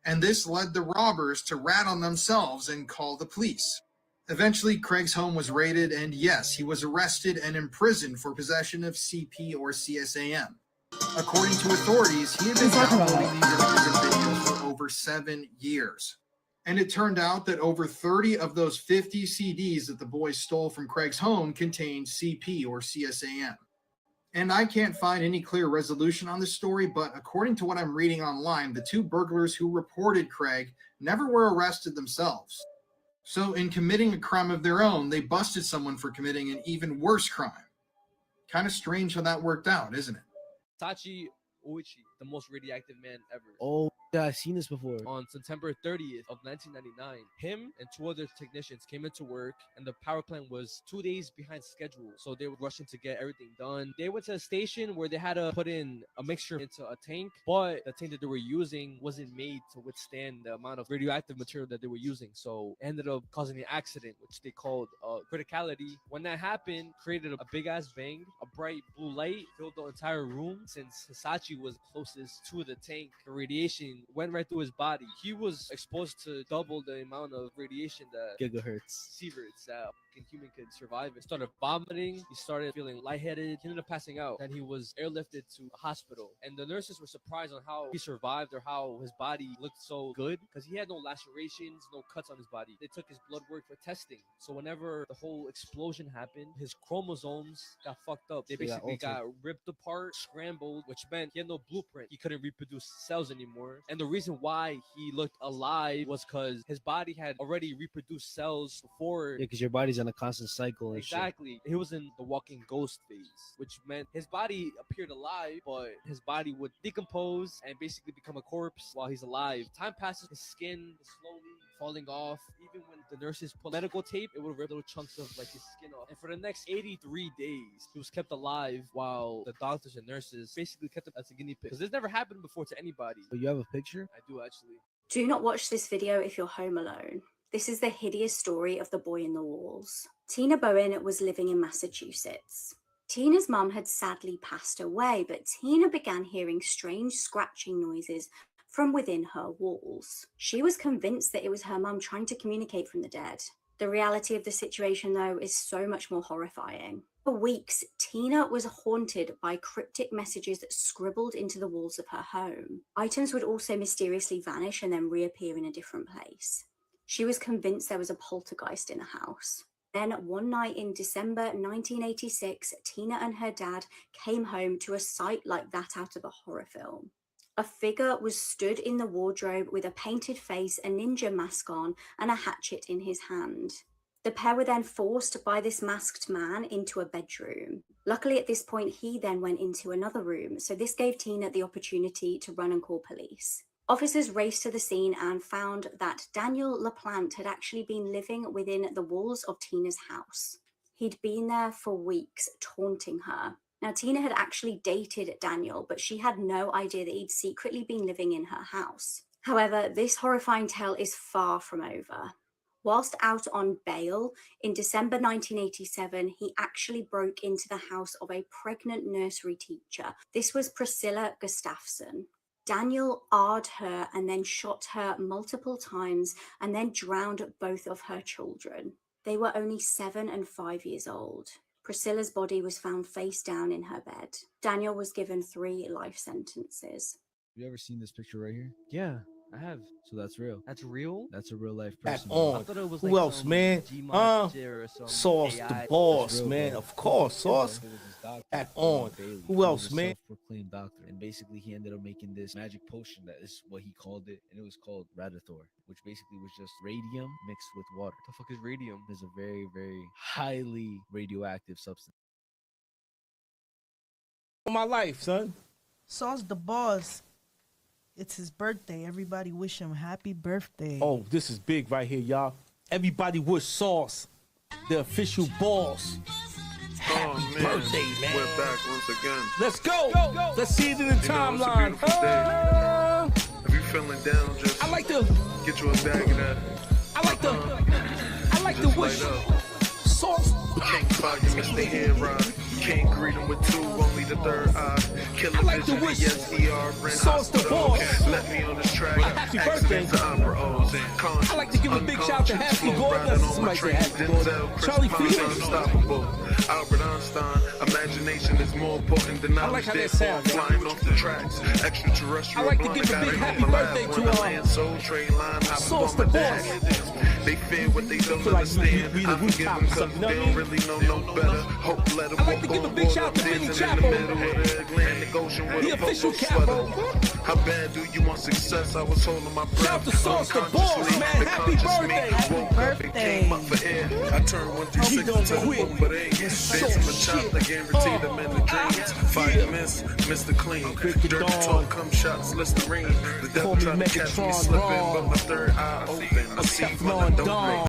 and this led the robbers to rat on themselves and call the police. Eventually, Craig's home was raided, and yes, he was arrested and imprisoned for possession of CP or CSAM. According to authorities, he had been downloading these images and videos for over 7 years. And it turned out that over 30 of those 50 CDs that the boys stole from Craig's home contained CP or CSAM. And I can't find any clear resolution on this story, but according to what I'm reading online, the two burglars who reported Craig never were arrested themselves. So in committing a crime of their own, they busted someone for committing an even worse crime. Kind of strange how that worked out, isn't it? Tachi Oichi, the most radioactive man ever. Oh, yeah, I've seen this before. On September 30th of 1999, him and two other technicians came into work, and the power plant was 2 days behind schedule. So they were rushing to get everything done. They went to a station where they had to put in a mixture into a tank, but the tank that they were using wasn't made to withstand the amount of radioactive material that they were using. So it ended up causing an accident, which they called criticality. When that happened, created a big ass bang. A bright blue light filled the entire room. Since Hisashi was closest to the tank, the radiation went right through his body. He was exposed to double the amount of radiation that gigahertz, sieverts that a human could survive. He started vomiting. He started feeling lightheaded. He ended up passing out. Then he was airlifted to a hospital. And the nurses were surprised on how he survived or how his body looked so good because he had no lacerations, no cuts on his body. They took his blood work for testing. So whenever the whole explosion happened, his chromosomes got fucked up. They basically got ripped apart, scrambled, which meant he had no blueprint. He couldn't reproduce cells anymore. And the reason why he looked alive was because his body had already reproduced cells before. Yeah, because your body's on a constant cycle and exactly. He was in the walking ghost phase, which meant his body appeared alive, but his body would decompose and basically become a corpse while he's alive. Time passes, his skin is slowly falling off. Even when the nurses put medical tape, it would rip little chunks of like his skin off. And for the next 83 days, he was kept alive while the doctors and nurses basically kept him as a guinea pig. Because this never happened before to anybody. But you have a picture? I do actually. Do not watch this video if you're home alone. This is the hideous story of the boy in the walls. Tina Bowen was living in Massachusetts. Tina's mum had sadly passed away, but Tina began hearing strange scratching noises from within her walls. She was convinced that it was her mum trying to communicate from the dead. The reality of the situation, though, is so much more horrifying. For weeks, Tina was haunted by cryptic messages scribbled into the walls of her home. Items would also mysteriously vanish and then reappear in a different place. She was convinced there was a poltergeist in the house. Then, one night in December 1986, Tina and her dad came home to a sight like that out of a horror film. A figure was stood in the wardrobe with a painted face, a ninja mask on, and a hatchet in his hand. The pair were then forced by this masked man into a bedroom. Luckily, at this point, he then went into another room, so this gave Tina the opportunity to run and call police. Officers raced to the scene and found that Daniel LaPlante had actually been living within the walls of Tina's house. He'd been there for weeks, taunting her. Now, Tina had actually dated Daniel, but she had no idea that he'd secretly been living in her house. However, this horrifying tale is far from over. Whilst out on bail, in December 1987, he actually broke into the house of a pregnant nursery teacher. This was Priscilla Gustafson. Daniel R''d her and then shot her multiple times and then drowned both of her children. They were only 7 and 5 years old. Priscilla's body was found face down in her bed. Daniel was given 3 life sentences. Have you ever seen this picture right here? Yeah, I have. So that's real. That's real? That's a real life At person. on. I thought it was Who like else, some man? G-Monster or some Sauce AI. the boss, real, man. bro. Of course, Sauce. At on. Who else, man? Self-proclaimed doctor, and basically he ended up making this magic potion. That is what he called it, and it was called Radathor, which basically was just radium mixed with water. The fuck is radium? It's a very, very highly radioactive substance. My life, son. Sauce the boss. It's his birthday. Everybody wish him happy birthday. Oh, this is big right here, y'all. Everybody wish Sauce, the official boss, happy birthday, man. We're back once again. Let's go. Let's see it in the timeline. If you feeling down, just I like to get you a bag of that. I like to wish Sauce. King Fire, Mr. Head Can't greet him with two, only the third eye. Killer like to wish Sauce the boss. Let me on this track. Happy birthday. I like to give a big shout out to Happy Gordon. Somebody say Happy Gordon. Charlie Felix. Unstoppable. Albert Einstein. Imagination is more important than knowledge. I like how that sounds. Flying off the tracks. Extraterrestrial. I like to give a big happy birthday to Sauce the boss. They fear what they don't understand. I forgive them because they don't really know no better. Hope let them walk give a big shout out to Billy Chapo, the official Capo. How bad do you want success? I was holding my breath. Shout to Sauce the boss, man. Happy birthday. Happy birthday. I turned 136 to the book, but ain't dancing the chop. I guarantee them in the dreams. Fire miss, Mr. Clean. Dirty talk, come shots, Listerine. The devil tried to catch me slipping, but my third eye open. I see fun, don't break.